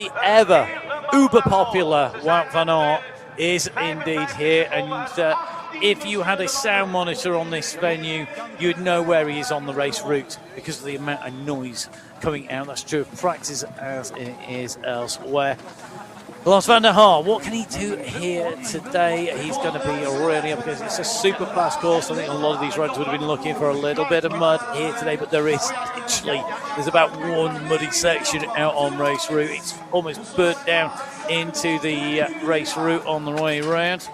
The ever uber popular Wout van Aert is indeed here, and if you had a sound monitor on this venue, you'd know where he is on the race route because of the amount of noise coming out. That's true of practice as it is elsewhere. Lars van der Haar, what can he do here today? He's going to be really up because it's a super fast course. I think a lot of these riders would have been looking for a little bit of mud here today, but there is literally, there's about one muddy section out on race route. It's almost burnt down into the race route on the way round.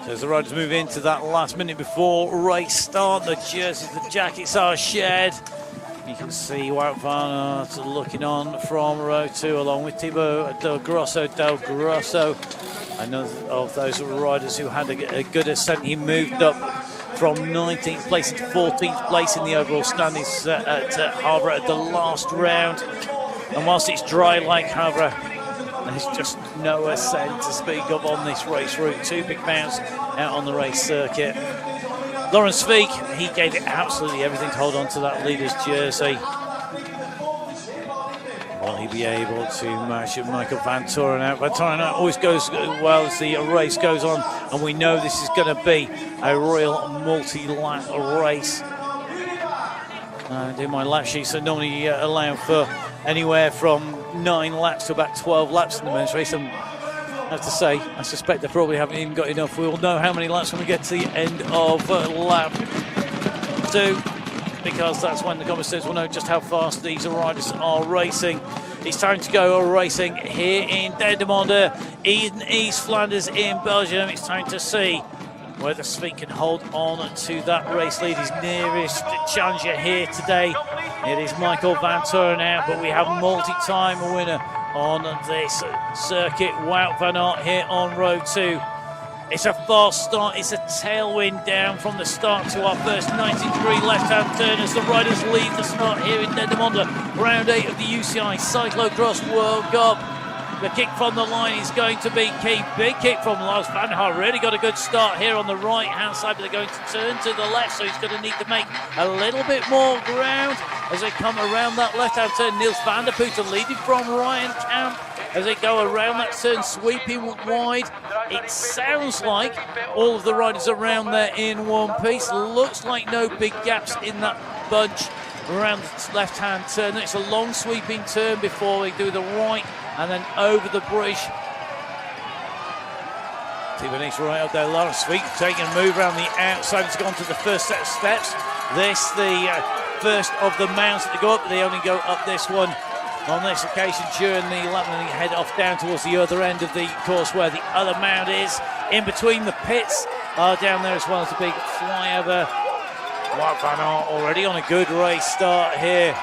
So as the riders move into that last minute before race start, the jerseys, the jackets are shed. You can see Wout van Aert looking on from row 2 along with Thibaut Del Grosso. Another of those riders who had a good ascent. He moved up from 19th place to 14th place in the overall standings at Havre at the last round. And whilst it's dry like Havre, there's just no ascent to speak of on this race route. Two big mounts out on the race circuit. Laurens Vink, he gave it absolutely everything to hold on to that leader's jersey. Will he be able to match Michael Van Toren out? Van Toren out always goes well as the race goes on, and we know this is going to be a real multi-lap race. Do my lap sheets are normally allow for anywhere from 9 laps to about 12 laps in the men's race. And I have to say, I suspect they probably haven't even got enough. We'll know how many laps when we get to the end of lap 2, because that's when the commentators will know just how fast these riders are racing. It's time to go racing here in Dendermonde, in East Flanders in Belgium. It's time to see whether Vink can hold on to that race lead. His nearest challenger here today, it is Michael Van Toren out, but we have multi-time winner on this circuit, Wout van Aert here on row 2. It's a fast start, it's a tailwind down from the start to our first 90-degree left-hand turn as the riders leave the start here in Dendermonde, round 8 of the UCI Cyclocross World Cup. The kick from the line is going to be key. Big kick from Lars van der Haar. Really got a good start here on the right-hand side, but they're going to turn to the left, so he's going to need to make a little bit more ground as they come around that left-hand turn. Niels van der Putten leading from Ryan Camp as they go around that turn, sweeping wide. It sounds like all of the riders around there in one piece. Looks like no big gaps in that bunch around the left-hand turn. It's a long sweeping turn before they do the right and then over the bridge. Thibaut's right up there. Laurens Vink taking a move around the outside. It's gone to the first set of steps. This, the first of the mounts that go up. They only go up this one on this occasion during the lap, and they head off down towards the other end of the course where the other mount is. In between the pits are down there as well as a big flyover. Wout van Aert already on a good race start here.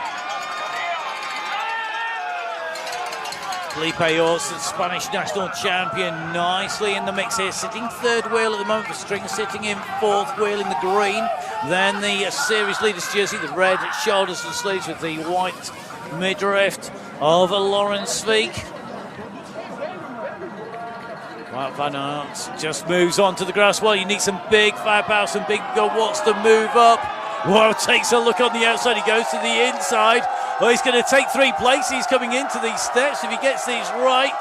Felipe Orson, Spanish national champion, nicely in the mix here, sitting third wheel at the moment for String, sitting in fourth wheel in the green. Then the series leaders jersey, the red shoulders and sleeves with the white midriff of Laurens Vink. Wout van Aert just moves on to the grass. Well, you need some big firepower, some big wants to move up. Wout takes a look on the outside, he goes to the inside. Well, he's going to take 3 places coming into these steps. If he gets these right,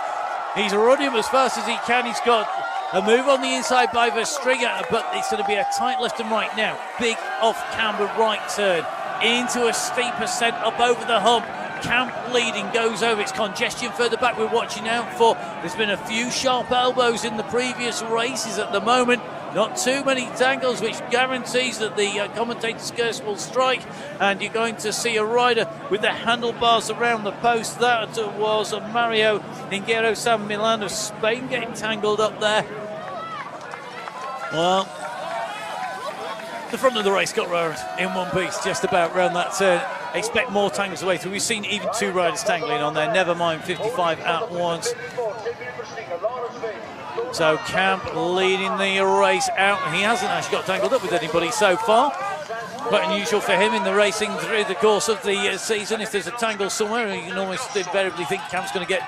he's running as fast as he can. He's got a move on the inside by Verstringer, but it's going to be a tight left and right now. Big off-camber right turn into a steep ascent up over the hump. Camp leading, goes over. It's congestion further back we're watching out for. There's been a few sharp elbows in the previous races at the moment. Not too many tangles, which guarantees that the commentator's curse will strike, and you're going to see a rider with the handlebars around the post. That was Mario Inguero San Milan of Spain getting tangled up there. Well, the front of the race got round in one piece just about round that turn. Expect more tangles away through. We've seen even 2 riders tangling on there, never mind 55 at once. So Camp leading the race out. He hasn't actually got tangled up with anybody so far. Quite unusual for him in the racing through the course of the season. If there's a tangle somewhere, you can almost invariably think Camp's going to get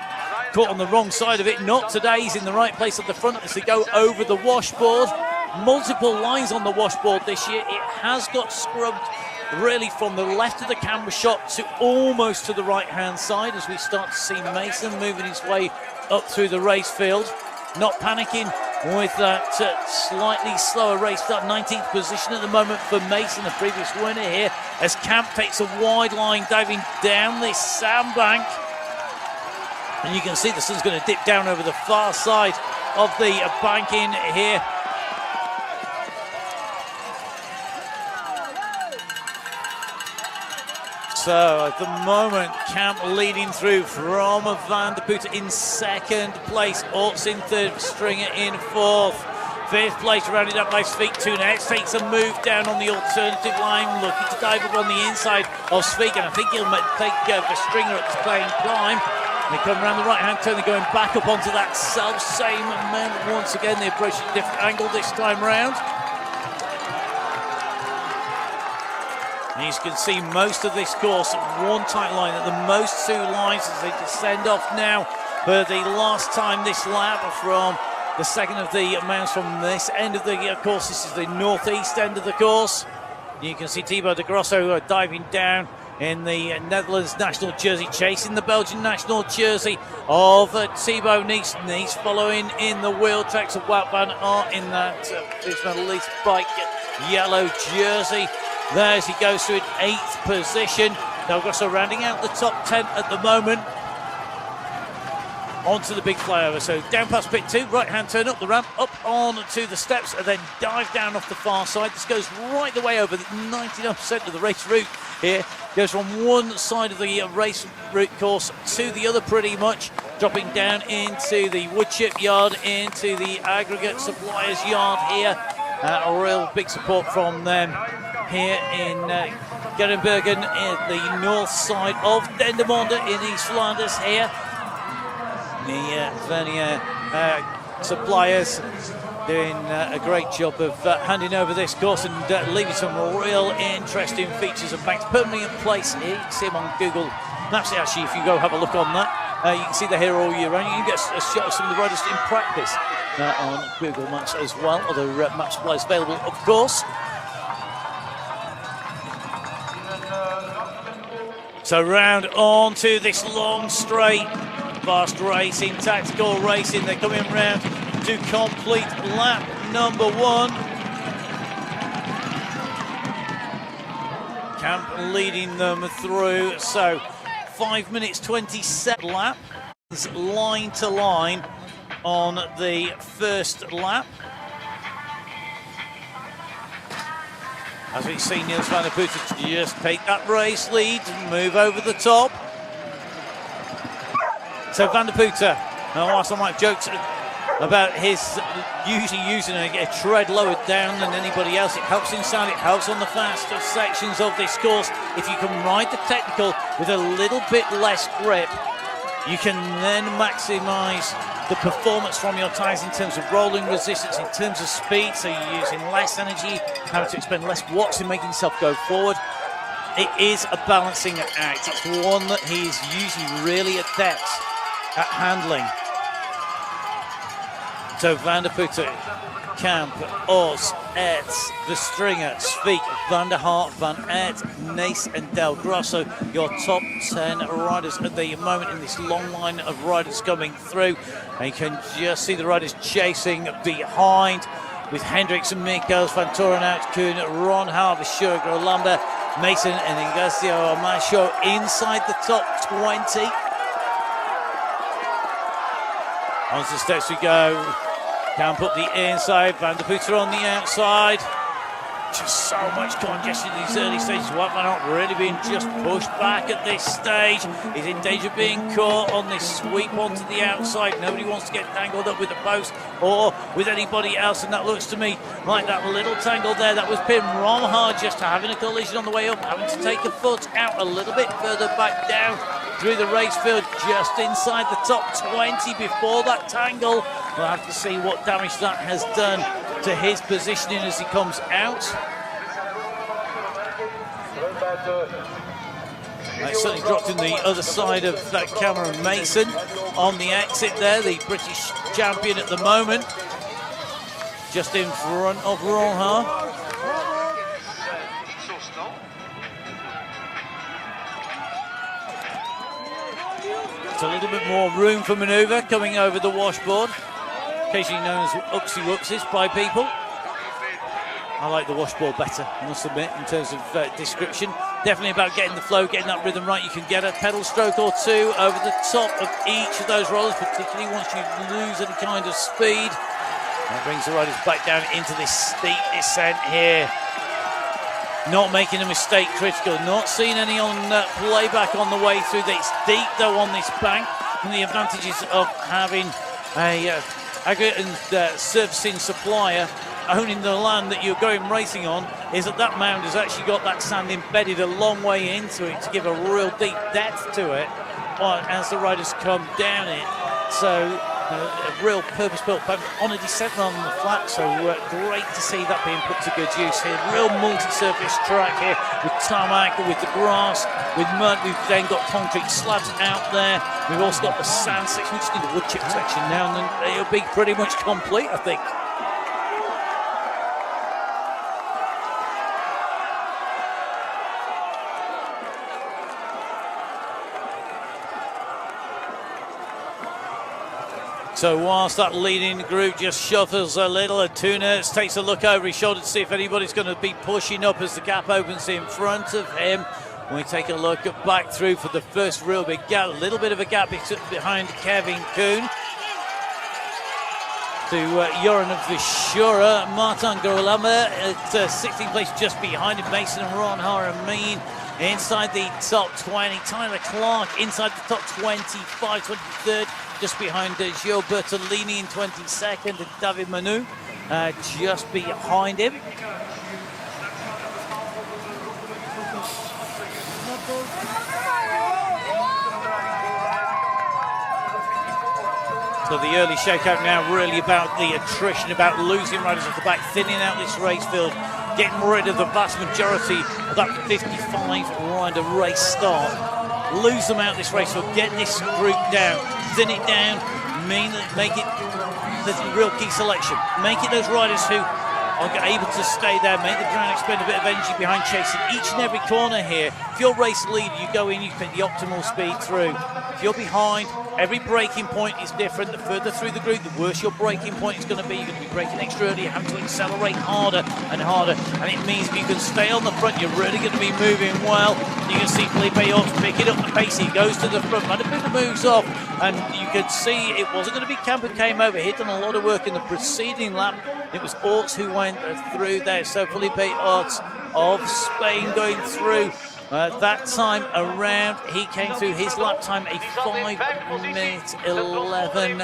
caught on the wrong side of it. Not today, he's in the right place at the front as they go over the washboard. multiple lines on the washboard this year. It has got scrubbed really from the left of the camera shot to almost to the right-hand side as we start to see Mason moving his way up through the race field. Not panicking with that slightly slower race start. 19th position at the moment for Mason, the previous winner here, as Camp takes a wide line diving down this sandbank. And you can see the sun's going to dip down over the far side of the banking here. So at the moment, Camp leading through from Van der Putte in second place. Orts in third, Stringer in fourth. Fifth place rounded up by Svik. Tunets takes a move down on the alternative line, looking to dive up on the inside of Svik, and I think he'll take the Stringer at the playing climb. They come around the right-hand turn, they're going back up onto that self-same moment. Once again, they approach a different angle this time round. And you can see most of this course, one tight line, at the most two lines as they descend off now for the last time this lap from the second of the mounts from this end of the course. This is the northeast end of the course. You can see Thibaut de Grosso diving down in the Netherlands national jersey, chasing the Belgian national jersey of Thibaut Nice. Nice following in the wheel tracks of Wout van Aert in that Elite bike yellow jersey. There as he goes to an 8th position. Del Grosso rounding out the top 10 at the moment. Onto the big flyover. So down past pit 2, right-hand turn up the ramp, up on to the steps, and then dive down off the far side. This goes right the way over. 99% of the race route here goes from one side of the race route course to the other pretty much, dropping down into the wood chip yard, into the aggregate suppliers yard here. A real big support from them here in Gerenbergen, in the north side of Dendermonde in East Flanders here. The Vernier suppliers doing a great job of handing over this course and leaving some real interesting features and banks permanently in place here. You can see them on Google Maps. Actually, if you go have a look on that, you can see they're here all year round. You can get a shot of some of the riders in practice on Google Maps as well. Other map supplies available, of course. So round on to this long straight, fast racing, tactical racing. They're coming round to complete lap number 1. Camp leading them through. So 5 minutes 27 lap, line to line on the first lap. As we see Niels van der Putte just take that race lead, move over the top. So Van der Putte, whilst I might joke about his usually using a tread lower down than anybody else, it helps inside, it helps on the faster sections of this course. If you can ride the technical with a little bit less grip, you can then maximise the performance from your tyres in terms of rolling resistance, in terms of speed, so you're using less energy, having to expend less watts in making yourself go forward. It is a balancing act. It's one that he's usually really adept at handling. So Van der Putte, Camp, Oz, Aert, De Stringer, Svik, Van der Hart, Van Aert, Nace and Del Grosso, your top 10 riders at the moment in this long line of riders coming through. And you can just see the riders chasing behind with Hendricks and Mikkels, Van Torenhout, Kuhn, Ron Harvey, Sugar, Lambert, Mason and Ignacio Macho inside the top 20. Onto the steps we go. Camp up the inside, Van der Putte on the outside. Just so much congestion in these early stages. Wout van Aert really being just pushed back at this stage. He's in danger of being caught on this sweep onto the outside. Nobody wants to get tangled up with the post or with anybody else, and that looks to me like that little tangle there that was pinned Ron Hard just having a collision on the way up, having to take a foot out a little bit further back down through the race field, just inside the top 20 before that tangle. We'll have to see what damage that has done to his positioning as he comes out. It's certainly dropped in the other side of that Cameron Mason on the exit there, the British champion at the moment. just in front of Ronhaar. It's a little bit more room for manoeuvre coming over the washboard, occasionally known as Uxie Wuxies by people. I like the washboard better, I must admit, in terms of description. Definitely about getting the flow, getting that rhythm right. You can get a pedal stroke or two over the top of each of those rollers, particularly once you lose any kind of speed. That brings the riders back down into this steep descent here. Not making a mistake critical, not seeing any on playback on the way through. It's deep though on this bank, and the advantages of having a aggregate and surfacing supplier owning the land that you're going racing on is that mound has actually got that sand embedded a long way into it to give a real deep depth to it as the riders come down it. So a real purpose-built bank on a descent rather than the flat, so great to see that being put to good use here. Real multi-surface track here with tarmac, with the grass, with mud. We've then got concrete slabs out there. We've also got the sand section. We just need the wood chip section now, and then it'll be pretty much complete, I think. So whilst that leading group just shuffles a little, and Tunis takes a look over his shoulder to see if anybody's going to be pushing up as the gap opens in front of him. We take a look back through for the first real big gap, a little bit of a gap behind Kevin Kuhn. To Joran of Vishura, Martin Gorlama at 16th place just behind him, Mason and Ronhaar Amin inside the top 20, Tyler Clark inside the top 25, 23rd, just behind Gio Bertolini in 22nd, and David Manu just behind him. So the early shakeout now really about the attrition, about losing riders at the back, thinning out this race field, getting rid of the vast majority of that 55 rider race start. Lose them out this race field, get this group down, thin it down, make it the real key selection. Make it those riders who are able to stay there, make the ground expend a bit of energy behind chasing each and every corner here. If you're race leader, you go in, you pick the optimal speed through. If you're behind, every braking point is different. The further through the group, the worse your braking point is going to be. You're going to be braking extra early, you're having to accelerate harder and harder. And it means if you can stay on the front, you're really going to be moving well. You can see Felipe Orts picking up the pace. He goes to the front, had a bit of moves off, and you could see it wasn't going to be Camper came over. He'd done a lot of work in the preceding lap. It was Orts who went through there. So Felipe Orts of Spain going through. That time around, he came through his lap time, a 5:11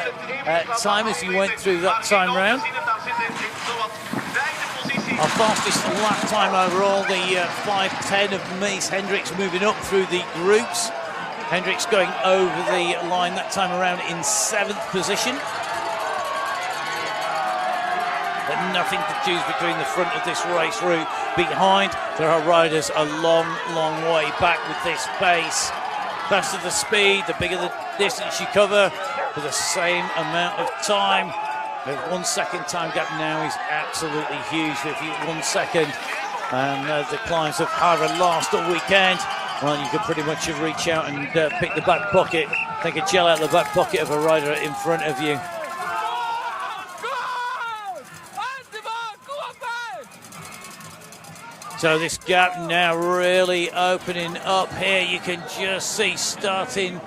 time as he went through that time round. Our fastest lap time overall, the 5:10 of Mace Hendricks moving up through the groups. Hendricks going over the line that time around in 7th position. But nothing to choose between the front of this race route. Behind, there are riders a long, long way back with this pace. Faster the speed, the bigger the distance you cover, for the same amount of time. The 1 second time gap now is absolutely huge. If you 1 second, and the climbs of Harvard last all weekend, well, you can pretty much reach out and pick the back pocket, take a gel out of the back pocket of a rider in front of you. So this gap now really opening up here. You can just see starting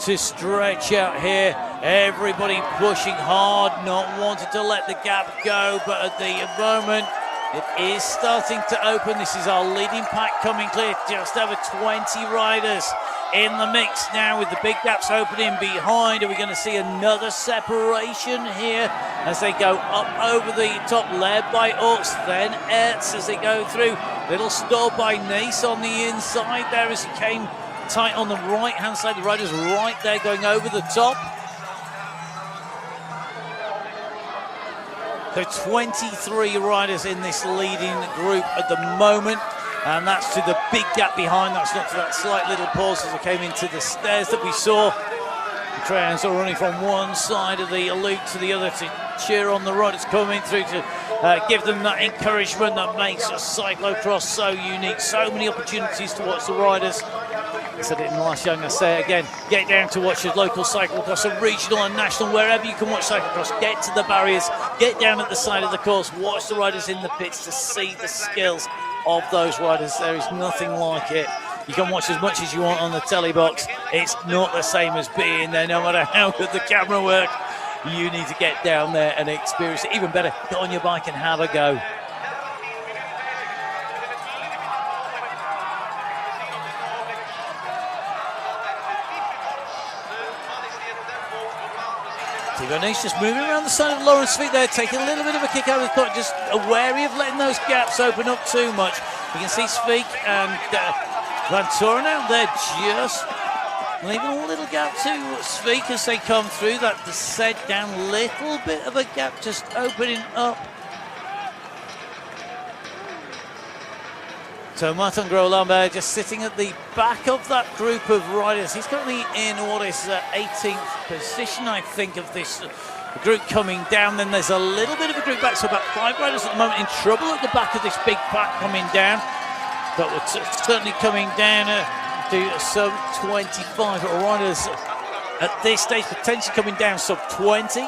to stretch out here. Everybody pushing hard, not wanting to let the gap go, but at the moment it is starting to open. This is our leading pack coming clear. Just over 20 riders in the mix now with the big gaps opening behind. Are we going to see another separation here as they go up over the top, led by Orts, then Aerts as they go through. Little stall by Nace on the inside there as he came tight on the right hand side. The riders right there going over the top. So 23 riders in this leading group at the moment, and that's to the big gap behind. That's not to that slight little pause as they came into the stairs that we saw. The trains are running from one side of the loop to the other to cheer on the riders coming through to give them that encouragement that makes cyclocross so unique. So many opportunities to watch the riders. I said it in the last show, I'm going to say it again. Get down to watch the local cyclocross, a regional and national, wherever you can watch cyclocross. Get to the barriers, get down at the side of the course, watch the riders in the pits to see the skills of those riders. There is nothing like it. You can watch as much as you want on the telly box. It's not the same as being there, no matter how good the camera work. You need to get down there and experience it. Even better, get on your bike and have a go. Bernice just moving around the side of Lauren's feet there, taking a little bit of a kick out of the clock, just wary of letting those gaps open up too much. You can see Sveik and Van Toren out there just leaving a little gap to Sveik as they come through. That descent down, little bit of a gap just opening up. So Martin Groenewegen just sitting at the back of that group of riders. He's currently in what is 18th position, I think, of this group coming down. Then there's a little bit of a group back, so about 5 riders at the moment in trouble at the back of this big pack coming down. But we're certainly coming down to sub 25 riders at this stage, potentially coming down sub 20.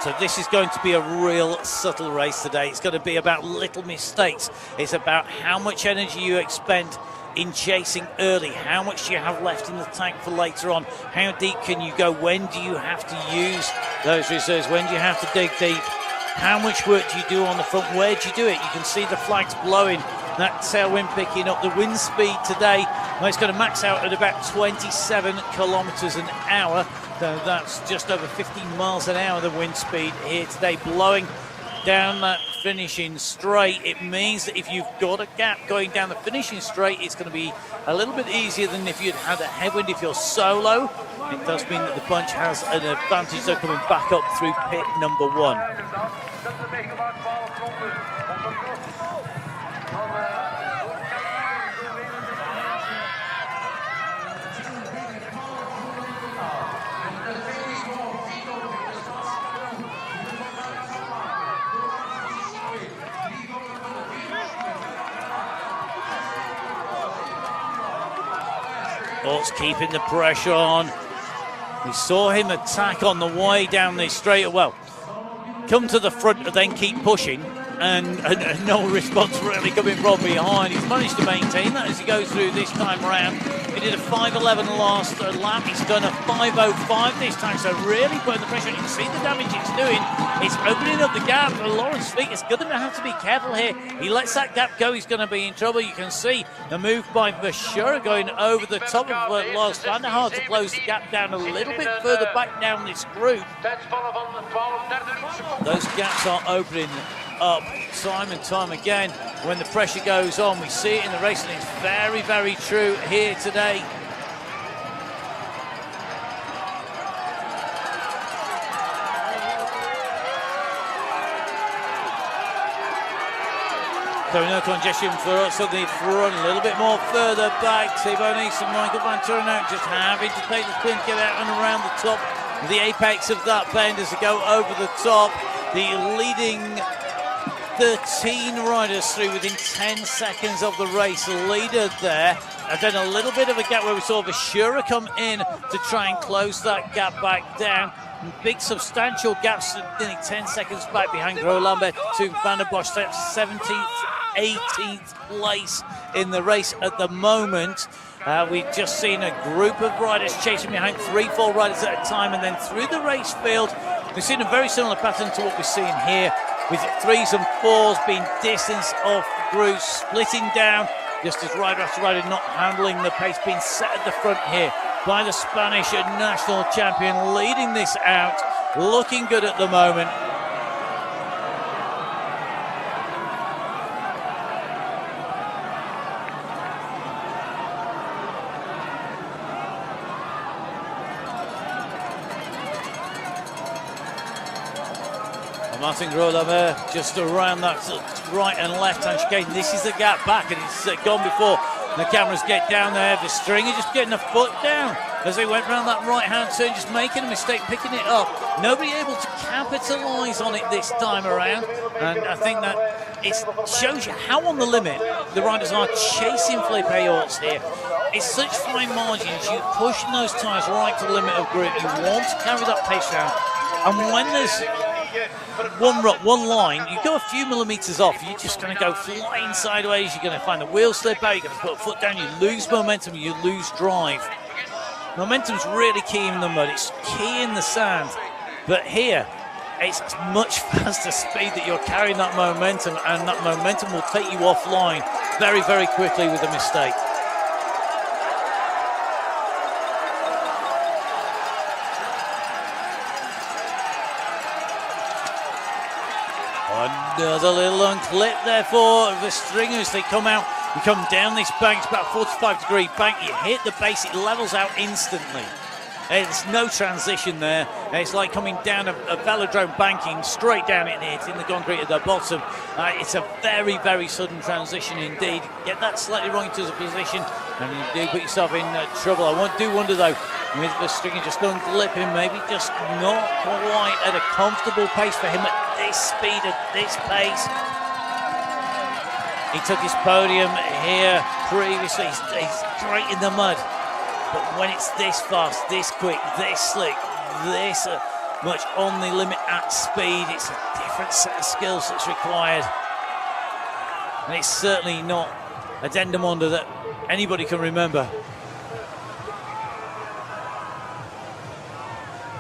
So this is going to be a real subtle race today. It's going to be about little mistakes. It's about how much energy you expend in chasing early. How much do you have left in the tank for later on? How deep can you go? When do you have to use those reserves? When do you have to dig deep? How much work do you do on the front? Where do you do it? You can see the flags blowing. That tailwind picking up. The wind speed today, well, it's going to max out at about 27 kilometers an hour. So that's just over 15 miles an hour, the wind speed here today, blowing down that finishing straight. It means that if you've got a gap going down the finishing straight, it's going to be a little bit easier than if you'd had a headwind. If you're solo, it does mean that the bunch has an advantage. They're coming back up through pit number 1. Orts keeping the pressure on. We saw him attack on the way down this straight. Well, come to the front and then keep pushing, and no response really coming from behind. He's managed to maintain that as he goes through this time around. He did a 5:11 last lap. He's done a 5:05 this time, so really putting the pressure on. You can see the damage it's doing. It's opening up the gap. Lawrence Sveik is going to have to be careful here. He lets that gap go, he's going to be in trouble. You can see the move by Verschuren going over the top of Lars van der Haar to close the gap down a little bit further back down this group. Those gaps are opening up time and time again when the pressure goes on. We see it in the race, and it's very, very true here today. So no congestion for us on the front, a little bit more further back. Thibaut Nice and Michael Van Toren out just having to take the spin, get out and around the top, the apex of that bend as they go over the top. The leading 13 riders through within 10 seconds of the race. Leader there, and then a little bit of a gap where we saw Verschuren come in to try and close that gap back down. Big substantial gaps, nearly 10 seconds back behind Groenewegen to Van der Bosch. That's 17th, 18th place in the race at the moment. We've just seen a group of riders chasing behind 3-4 riders at a time, and then through the race field, we've seen a very similar pattern to what we're seeing here, with 3s and 4s being distanced off groups, splitting down, just as rider after rider not handling the pace, being set at the front here by the Spanish national champion, leading this out, looking good at the moment. Martin Groenewegen just around that right and left hand chicane. This is the gap back, and it's gone before The cameras get down there. The stringer just getting a foot down as they went round that right-hand turn, just making a mistake, picking it up. Nobody able to capitalise on it this time around. And I think that it shows you how on the limit the riders are chasing Felipe Orts here. It's such fine margins. You're pushing those tyres right to the limit of grip. You want to carry that pace down. And when there's one line, you go a few millimetres off, you're just going to go flying sideways, you're going to find the wheel slip out, you're going to put a foot down, you lose momentum, you lose drive. Momentum's really key in the mud, it's key in the sand, but here, it's much faster speed that you're carrying that momentum, and that momentum will take you offline very, very quickly with a mistake. Another little unclip there for the stringers. They come out, you come down this bank, it's about a 45-degree bank, you hit the base, it levels out instantly. There's no transition there. It's like coming down a velodrome banking straight down it, hitting the concrete at the bottom. It's a very, very sudden transition indeed. Get that slightly wrong into the position and you do put yourself in trouble. I do wonder though, with the stringer just unclipping, maybe just not quite at a comfortable pace for him at this speed, at this pace. He took his podium here previously, he's straight in the mud. But when it's this fast, this quick, this slick, this much on the limit at speed, it's a different set of skills that's required. And it's certainly not a Dendermonde that anybody can remember.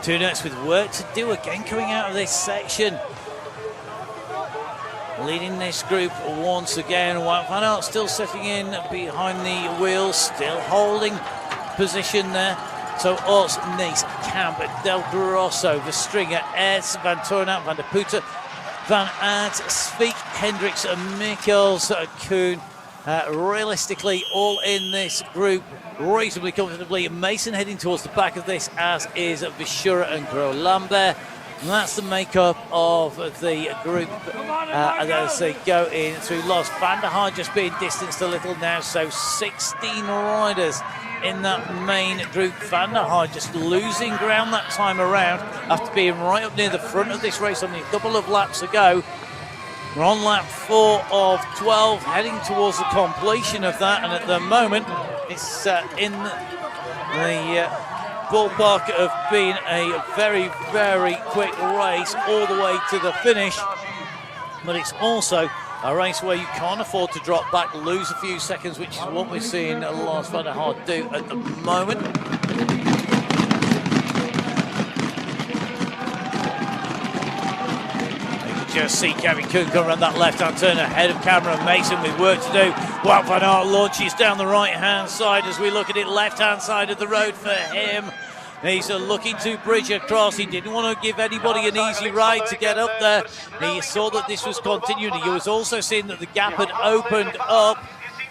Two notes with work to do again coming out of this section. Leading this group once again, Wout van Aert still sitting in behind the wheel, still holding position there. So Orts, Nace, Camp, Del Grosso, the stringer, aert, Van Torenhout, Van der Putte, Van Aert, Sveik, Hendricks, Mikkels, Koen. Realistically, all in this group reasonably comfortably. Mason heading towards the back of this, as is Vishura and Gro Lambert. And that's the makeup of the group as they go in through Los. Van der Haar just being distanced a little now, so 16 riders in that main group. Van der Haar just losing ground that time around after being right up near the front of this race only a couple of laps ago. We're on lap 4 of 12, heading towards the completion of that, and at the moment it's in the ballpark of being a very, very quick race all the way to the finish. But it's also a race where you can't afford to drop back, lose a few seconds, which is what we're seeing Lars Van der Haar do at the moment. Just see Gavin Koen come around that left-hand turn ahead of Cameron Mason with work to do. Wout van Aert launches down the right-hand side as we look at it, left-hand side of the road for him. He's looking to bridge across. He didn't want to give anybody an easy ride to get up there. He saw that this was continuing. He was also seeing that the gap had opened up,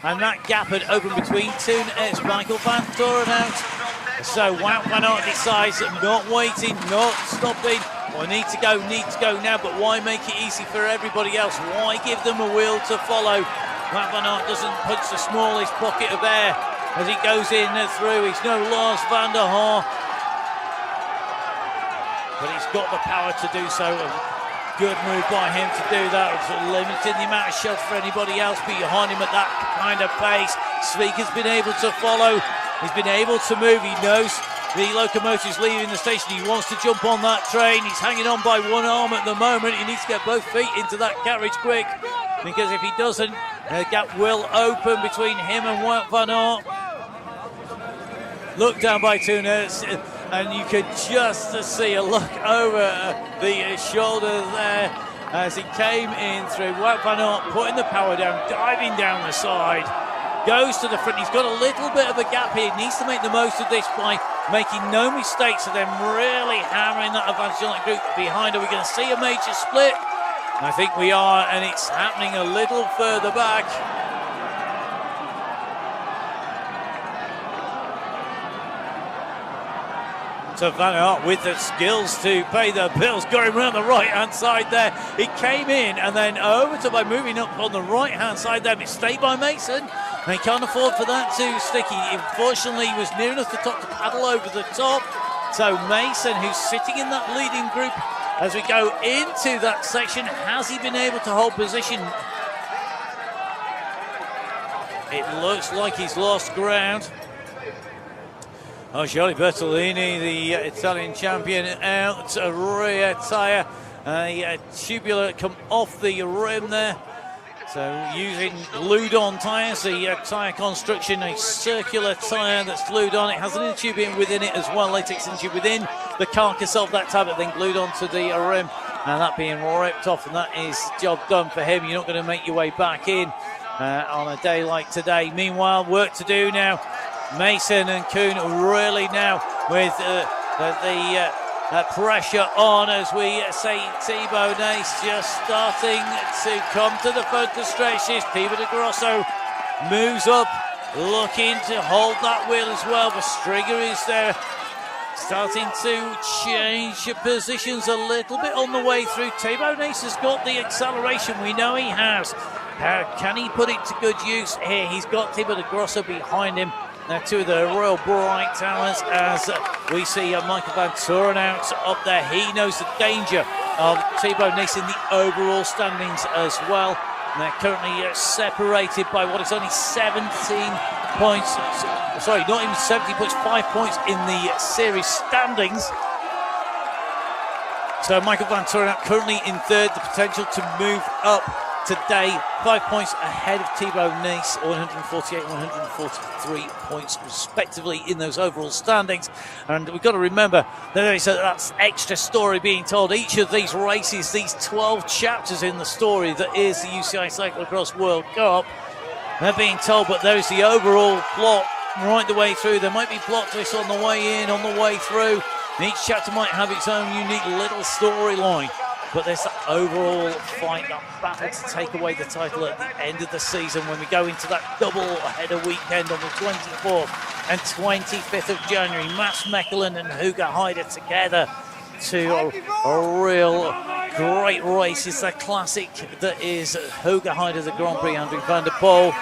and that gap had opened between Toon and Michael van Torenhout. So Wout van Aert decides not waiting, not stopping. I need to go now, but why make it easy for everybody else? Why give them a wheel to follow? Wout van Aert doesn't punch the smallest pocket of air as he goes in and through. He's no Lars van der Haar, but he's got the power to do so. A good move by him to do that, limiting the amount of shelter for anybody else behind him at that kind of pace. Sveik has been able to follow. He's been able to move. He knows the locomotive's leaving the station. He wants to jump on that train. He's hanging on by one arm at the moment. He needs to get both feet into that carriage quick, because if he doesn't, the gap will open between him and Wout van Aert. Look down by Tooners, and you could just see a look over the shoulder there as he came in through. Wout van Aert putting the power down, diving down the side. Goes to the front. He's got a little bit of a gap here. He needs to make the most of this by making no mistakes, and then really hammering that advantage on the group behind. Are we going to see a major split? I think we are, and it's happening a little further back. So Van Aert with the skills to pay the bills, going around the right-hand side there. He came in and then over to by moving up on the right-hand side there. Mistake by Mason. They can't afford for that to stick. Unfortunately, he was near enough to top to paddle over the top. So Mason, who's sitting in that leading group as we go into that section, has he been able to hold position? It looks like he's lost ground. Oh, Gianni Bertolini, the Italian champion, out rear tyre. A tubular come off the rim there. So using glued-on tyres, the tyre construction, a circular tyre that's glued on. It has an inner tube in within it as well, latex inner tube within the carcass of that tyre, but then glued onto the rim, and that being ripped off, and that is job done for him. You're not going to make your way back in on a day like today. Meanwhile, work to do now. Mason and Kuhn really now with the pressure on, as we say. Thibaut Nace just starting to come to the focus stretch. Thibaut de Grosso moves up, looking to hold that wheel as well, but Striger is there, starting to change positions a little bit on the way through. Thibaut Nace has got the acceleration, we know he has. Can he put it to good use here? He's got Thibaut de Grosso behind him. Now, two of the real bright talents, as we see Michael Van Turen out up there. He knows the danger of Thibaut Nace in the overall standings as well. And they're currently separated by what is only 17 points. Sorry, not even 17 points, 5 points in the series standings. So Michael Van Turen out currently in third, the potential to move up today, 5 points ahead of Thibaut Nace, 148 and 143 points respectively in those overall standings. And we've got to remember that there is that extra story being told. Each of these races, these 12 chapters in the story that is the UCI Cyclocross World Cup, they're being told, but there is the overall plot right the way through. There might be plot twists on the way in, on the way through. Each chapter might have its own unique little storyline. But there's that overall fight, that battle to take away the title at the end of the season when we go into that double-header weekend on the 24th and 25th of January. Mats Mechelen and Hugo Heider together to a real great race. It's a classic that is Hugo Heider, the Grand Prix Andrew van der Poel,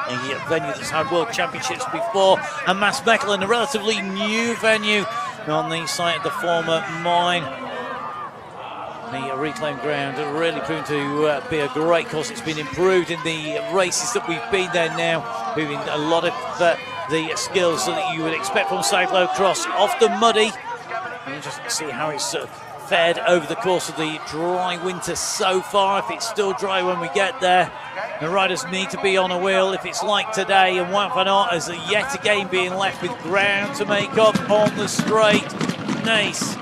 a venue that's had World Championships before, and Mats Mechelen, a relatively new venue on the site of the former mine. The reclaimed ground really proved to be a great course. It's been improved in the races that we've been there now, moving a lot of the skills that you would expect from cyclocross. Often muddy, and interesting to see how it's fared over the course of the dry winter so far. If it's still dry when we get there, the riders need to be on a wheel. If it's like today, and Wout van Aert is yet again being left with ground to make up on the straight. Nace,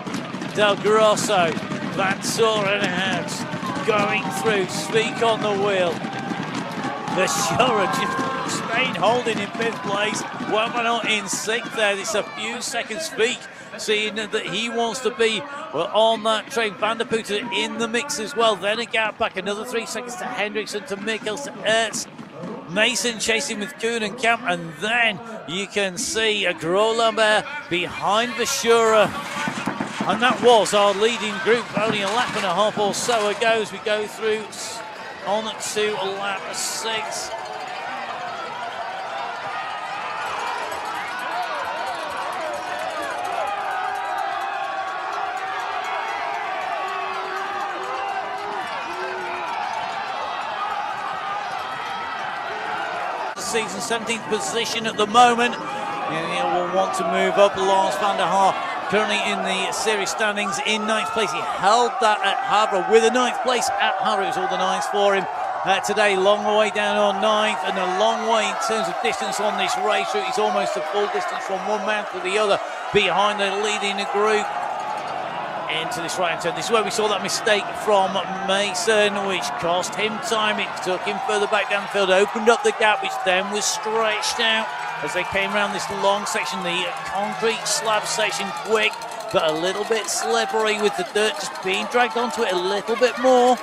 Del Grosso, Van Turen out, going through, Speak on the wheel. Bashura just staying holding in fifth place. Wout van Aert in sixth there. It's a few seconds Speak, seeing that he wants to be on that train. Van der Poel in the mix as well. Then a gap back, another 3 seconds to Hendrickson, to Mikkels, to Aert. Mason chasing with Kuhn and Camp, and then you can see a Gros Lambert behind Bashura. And that was our leading group, only a lap and a half or so ago as we go through on to lap 6. Season 17th position at the moment. And will want to move up. Lars van der Haar currently in the series standings in 9th place. He held that at Havre with a 9th place at Havre. It was all the 9s for him today. Long way down on 9th, and a long way in terms of distance on this race route. He's almost a full distance from one man to the other behind the leading group into this right-hand turn. This is where we saw that mistake from Mason, which cost him time. It took him further back down the field, opened up the gap, which then was stretched out as they came around this long section, the concrete slab section, quick, but a little bit slippery with the dirt just being dragged onto it a little bit more.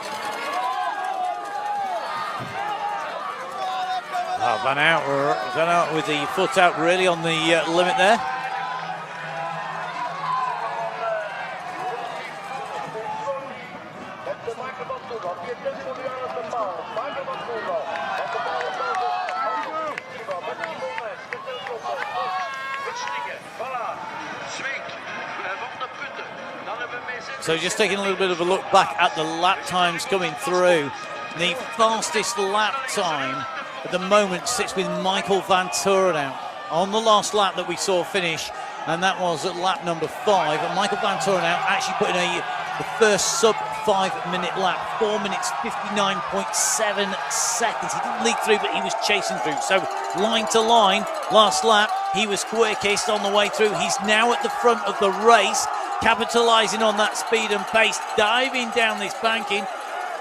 Van Aert with the foot out really on the limit there. So just taking a little bit of a look back at the lap times coming through. The fastest lap time at the moment sits with Michael Van Turenhout on the last lap that we saw finish, and that was at lap number 5. And Michael Van Turenhout actually put in the first sub 5-minute lap, 4 minutes 59.7 seconds. He didn't lead through, but he was chasing through. So line to line, last lap, he was quickest on the way through. He's now at the front of the race, capitalising on that speed and pace, diving down this banking.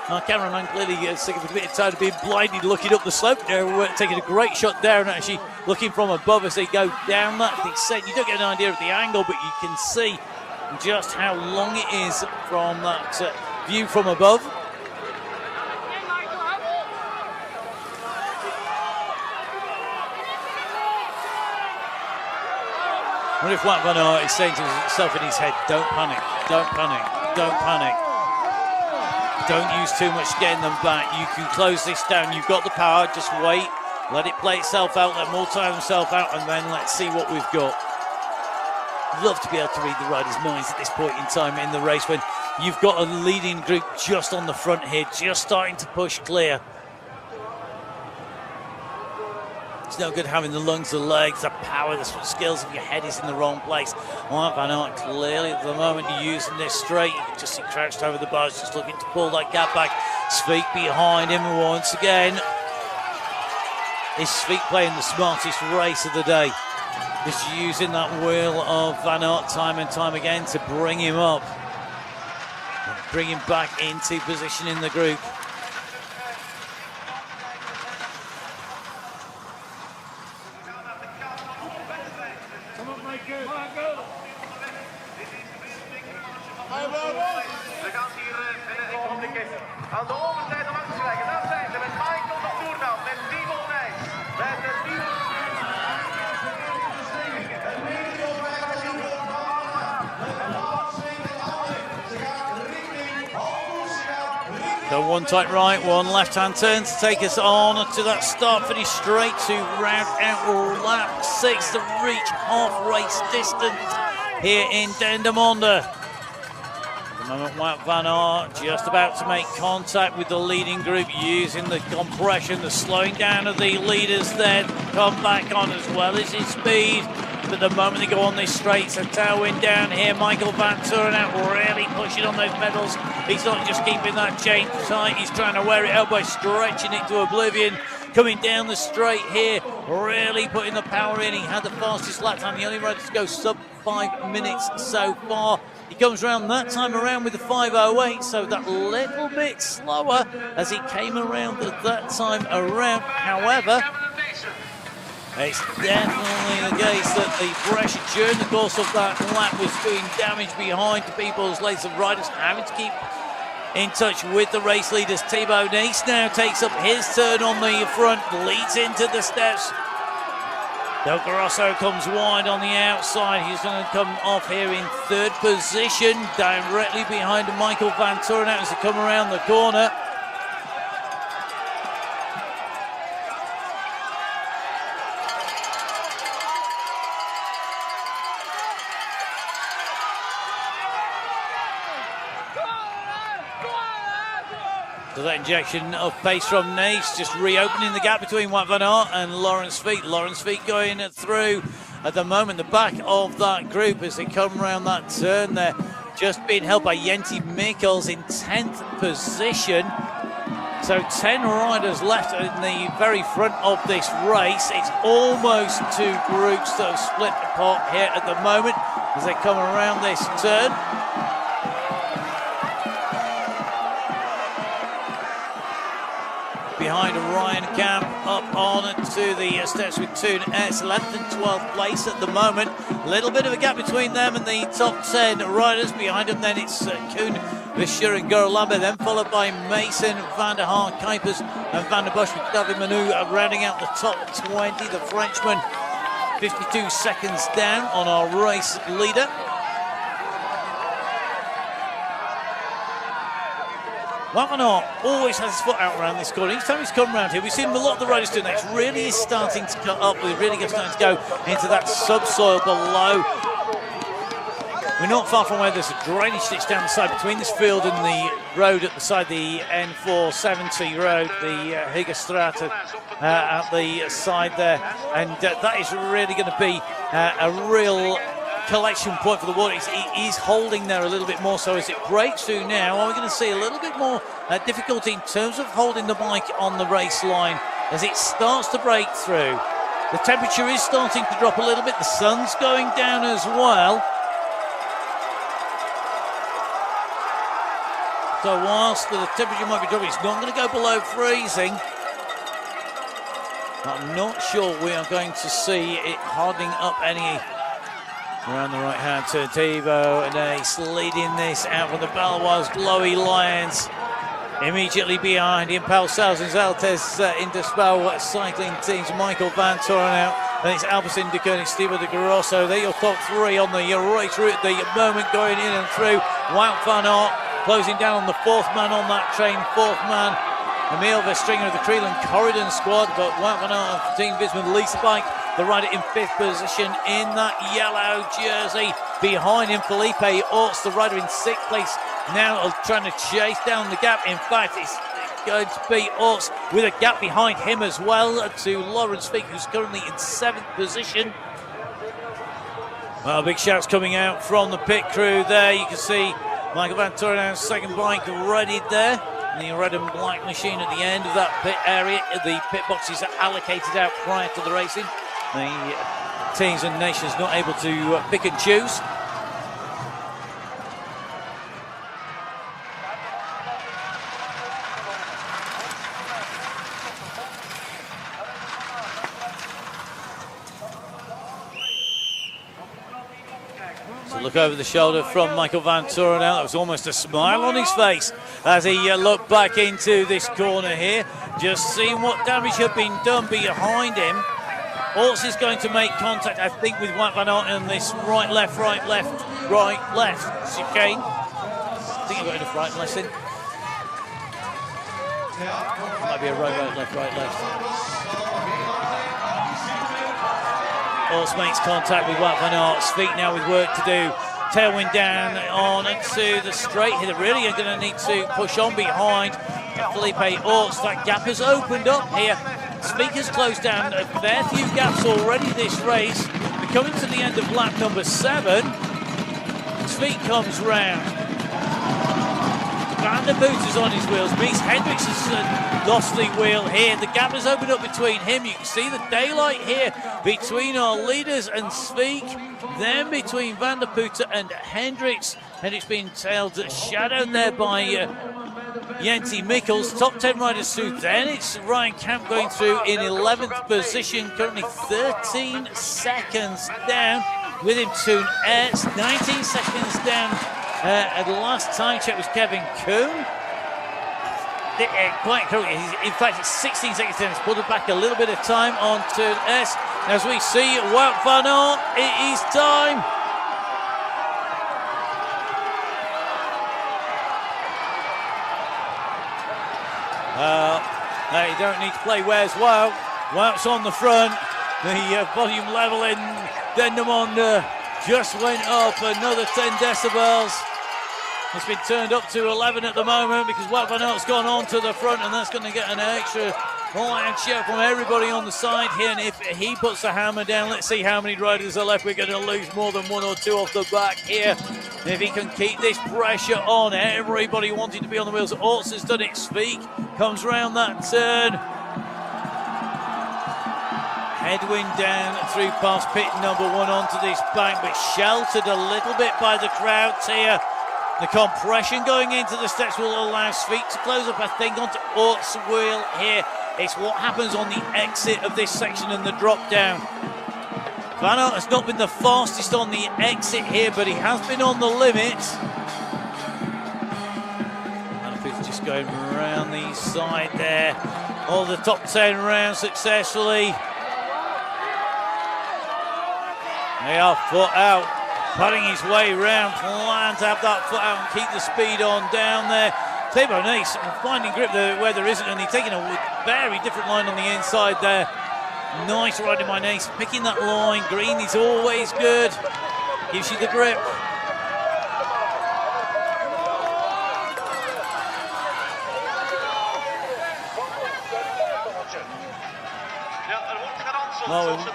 Our cameraman clearly gets sick of a bit tired of being blinded looking up the slope. They're taking a great shot there and actually looking from above as they go down that descent. You don't get an idea of the angle, but you can see just how long it is from that view from above. I wonder if Wout van Aert is saying to himself in his head, don't panic, don't panic, don't panic. Don't use too much getting them back. You can close this down. You've got the power. Just wait. Let it play itself out. Let more time itself out. And then let's see what we've got. Love to be able to read the riders' minds at this point in time in the race when you've got a leading group just on the front here, just starting to push clear. It's no good having the lungs, the legs, the power, the skills if your head is in the wrong place. Wout van Aert clearly at the moment using this straight. You can just see crouched over the bars, just looking to pull that gap back. Sveik behind him once again. Is Sveik playing the smartest race of the day? Just using that wheel of Van Aert time and time again to bring him up. And bring him back into position in the group. Aan de overzijde langs gelijken. Daar zijn ze met Michael van Toerveld met Timo Nijs. Met de So one tight right, one left-hand turn to take us on to that start-finish straight to round out lap 6 to reach half-race distance here in Dendermonde. At the moment, Wout van Aert just about to make contact with the leading group, using the compression, the slowing down of the leaders then come back on as well as his speed. But the moment they go on this straight, it's a tailwind down here. Michael Van Turenhout really pushing on those pedals. He's not just keeping that chain tight, he's trying to wear it out by stretching it to oblivion. Coming down the straight here, really putting the power in. He had the fastest lap time, the only rider to go sub 5 minutes so far. He comes around that time around with the 5:08, so that little bit slower as he came around at that time around. However, it's definitely the case that the pressure during the course of that lap was doing damage behind people's legs. The riders having to keep in touch with the race leaders. Thibaut Nys now takes up his turn on the front, leads into the steps. Del Grosso comes wide on the outside. He's going to come off here in third position, directly behind Michael Van Turenhout as they come around the corner. So that injection of pace from Nys just reopening the gap between Wout van Aert and Laurens Feet. Laurens Feet going through at the moment, the back of that group as they come around that turn there. Just being held by Jenti Mikkels in 10th position. So 10 riders left in the very front of this race. It's almost two groups that have split apart here at the moment as they come around this turn. Behind Ryan Camp up on to the steps with Toon. It's 11th and 12th place at the moment. A little bit of a gap between them and the top 10 riders. Behind them then it's Koen, Vischer and Geraint Lambert, then followed by Mason, Van der Haar, Kuipers and Van der Bosch, with David Manu rounding out the top 20. The Frenchman 52 seconds down on our race leader. Wout van Aert always has his foot out around this corner. Each time he's come around here, we've seen a lot of the riders doing that. It really is starting to cut up. We're really starting to go into that subsoil below. We're not far from where there's a drainage ditch down the side between this field and the road at the side, the N470 road, the Higastrata at the side there. And that is really going to be a real collection point for the water. He's holding there a little bit more, so as it breaks through now, we're going to see a little bit more difficulty in terms of holding the bike on the race line as it starts to break through. The temperature is starting to drop a little bit. The sun's going down as well. So whilst the temperature might be dropping, it's not going to go below freezing. I'm not sure we are going to see it hardening up any. Around the right-hand turn, Thibaut and Ace leading this out from the Balois Glowy Lions. Immediately behind him, Paul Sauzens, Altes Interspal cycling teams, Michael Van Toren out. Then it's Albacin de Koenig, Steve de Grosso. They're your top three on the race route at the moment, going in and through. Wout van Aert closing down on the fourth man on that train, fourth man. Emil Verstringer of the Creelan Corridon squad, but Wout van Aert of Team Visma leads the bike. The rider in fifth position in that yellow jersey. Behind him, Felipe Orts, the rider in sixth place, now trying to chase down the gap. In fact, it's going to be Orts with a gap behind him as well to Lawrence Fick, who's currently in seventh position. Well, big shouts coming out from the pit crew there. You can see Michael Van Toren's second bike ready there. The red and black machine at the end of that pit area. The pit boxes are allocated out prior to the racing. The teams and nations not able to pick and choose. So look over the shoulder from Michael Van Toren now. That was almost a smile on his face as he looked back into this corner here. Just seeing what damage had been done behind him. Orts is going to make contact, I think, with Wout van Aert on this right, left chicane. I think I've got enough right and left in. Might be a right, left. Orts makes contact with Wout van Aert's feet now with work to do. Tailwind down on into the straight here. They're really going to need to push on behind Felipe Orts. That gap has opened up here. Speakers closed down a fair few gaps already this race. We're coming to the end of lap number 7. Speak comes round. Van der Poot is on his wheels. Mies Hendricks has lost the wheel here. The gap has opened up between him. You can see the daylight here between our leaders and Sveek. Then between Van der Poot and Hendricks. Hendricks being shadowed there by Jenti Mikkels. Top 10 riders through. Then it's Ryan Camp going through in 11th position. Currently 13 seconds down. With him Toon Aerts. 19 seconds down. At the last time check was Kevin Kuhn. Quite correctly, in fact, it's 16 seconds down. He's pulled it back a little bit of time on Toon Aerts. As we see Wout van Aert, it is time. You don't need to play Where's Wout. Wout's on the front. The volume level in Dendermonde just went up another 10 decibels. It's been turned up to 11 at the moment because Wout van Aert's gone on to the front, and that's going to get an extra loud shout from everybody on the side here. And if he puts the hammer down, let's see how many riders are left. We're going to lose more than one or two off the back here. If he can keep this pressure on, everybody wanting to be on the wheels. Orts has done it. Speak comes round that turn. Headwind down through past pit number 1 onto this bank, but sheltered a little bit by the crowds here. The compression going into the steps will allow Sveek to close up, I think, onto Orts' wheel here. It's what happens on the exit of this section and the drop down. Van Aert has not been the fastest on the exit here, but he has been on the limit. Van just going around the side there. All the top 10 rounds successfully. They are foot out. Putting his way round, plan to have that foot out and keep the speed on down there. Thibaut Nice finding grip where there isn't, and he's taking a very different line on the inside there. Nice riding by Nice, picking that line. Green is always good, gives you the grip.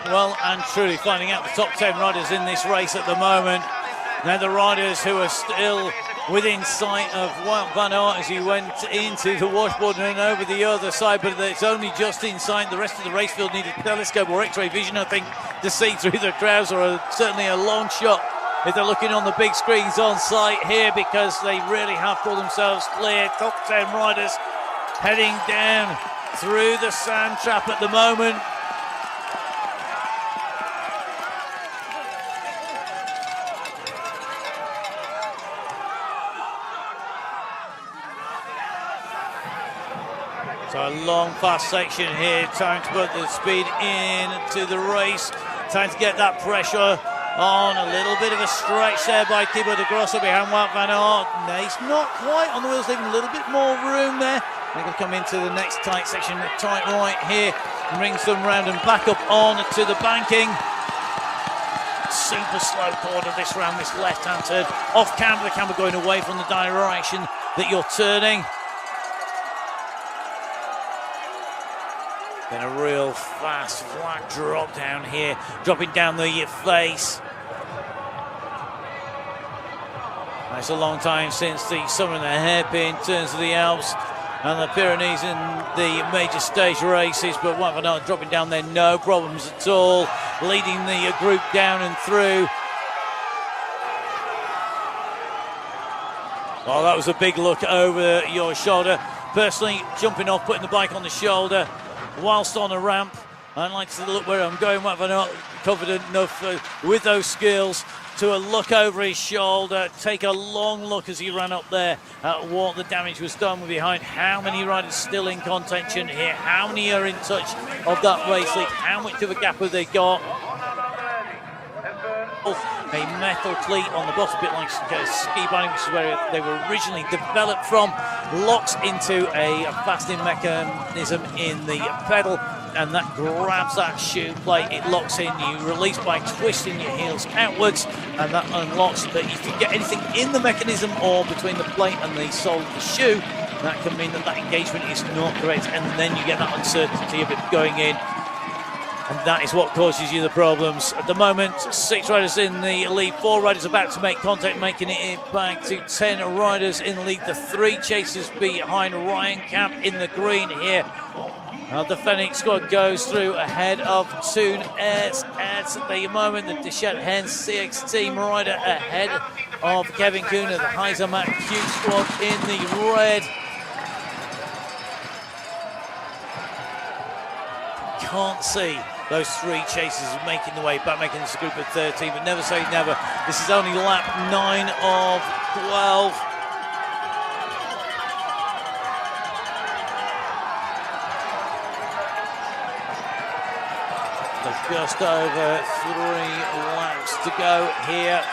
Well and truly finding out the top 10 riders in this race at the moment. Now the riders who are still within sight of Wout van Aert as he went into the washboard and over the other side, but it's only just in sight. The rest of the race field needed telescope or X-ray vision, I think, to see through the crowds, or certainly a long shot if they're looking on the big screens on site here, because they really have pulled themselves clear. Top 10 riders heading down through the sand trap at the moment. So a long fast section here, time to put the speed into the race, time to get that pressure on. A little bit of a stretch there by Thibaut de Grosso behind Wout van Aert. Nice, not quite on the wheels, leaving a little bit more room there. They're going to come into the next tight section, tight right here, and brings them round and back up on to the banking. Super slow corner this round, this left-hand turn. Off camber, the camber going away from the direction that you're turning. Then a real fast, flat drop down here, dropping down the face. It's a long time since the summer and the hairpin turns of the Alps and the Pyrenees in the major stage races, but Wout van Aert dropping down there, no problems at all, leading the group down and through. Well, that was a big look over your shoulder. Personally, jumping off, putting the bike on the shoulder, whilst on a ramp. I'd like to look where I'm going. Wout van Aert confident enough with those skills to look over his shoulder, take a long look as he ran up there at what the damage was done behind. How many riders still in contention here? How many are in touch of that race lead? How much of a gap have they got? A metal cleat on the bottom, a bit like ski binding, which is where they were originally developed from, locks into a fastening mechanism in the pedal, and that grabs that shoe plate. It locks in, you release by twisting your heels outwards, and that unlocks. But if you get anything in the mechanism or between the plate and the sole of the shoe, that can mean that that engagement is not correct, and then you get that uncertainty of it going in. And that is what causes you the problems. At the moment, 6 riders in the lead, 4 riders about to make contact, making it back to 10 riders in the lead. The 3 chasers behind Ryan Camp in the green here. The Phoenix squad goes through ahead of Toon Aert at the moment. The Deschette Hens CX team rider ahead of Kevin Kuhner, the Heisermack Q squad in the red. Can't see those 3 chasers making the way back, making this a group of 13, but never say never. This is only lap 9 of 12. There's just over 3 laps to go here.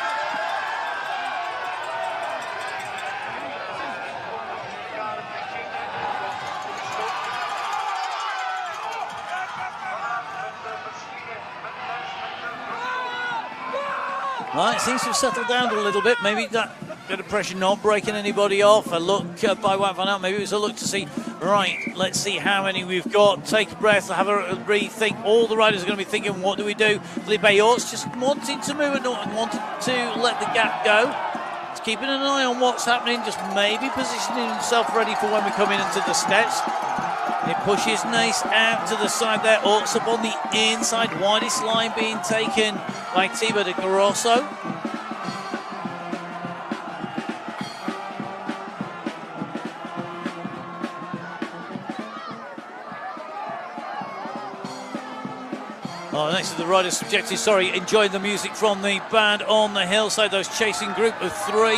Well, it seems to have settled down a little bit. Maybe that bit of pressure not breaking anybody off. A look by Wout van Aert. Maybe it was a look to see, right, let's see how many we've got. Take a breath, have a rethink. All the riders are going to be thinking, what do we do? Felipe Orts just wanting to move and wanting to let the gap go. He's keeping an eye on what's happening, just maybe positioning himself ready for when we come in into the steps. It pushes Nice out to the side there. Orts up on the inside. Widest line being taken by Thibaut de Grosso. Oh, next to the riders subjective, enjoying the music from the band on the hillside. Those chasing group of 3.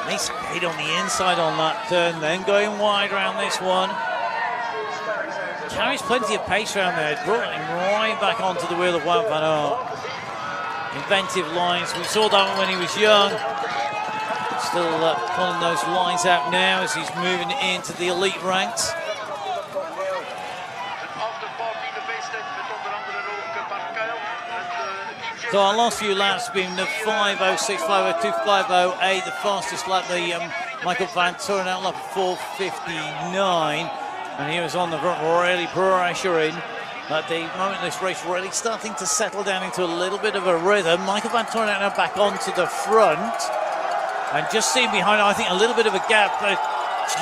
Nice speed on the inside on that turn, then going wide around this one. Carries plenty of pace around there, brought him right back onto the wheel of Wout van Aert. inventive lines. We saw that when he was young. Still pulling those lines out now as he's moving into the elite ranks. So our last few laps have been the 5:06, 5:02, 5:08. The fastest lap, the Michael Van Torenhout lap, 4:59. And he was on the front, really pressuring. At the moment, this race really starting to settle down into a little bit of a rhythm. Michael Van Torenhout now back onto the front. And just seeing behind, I think, a little bit of a gap.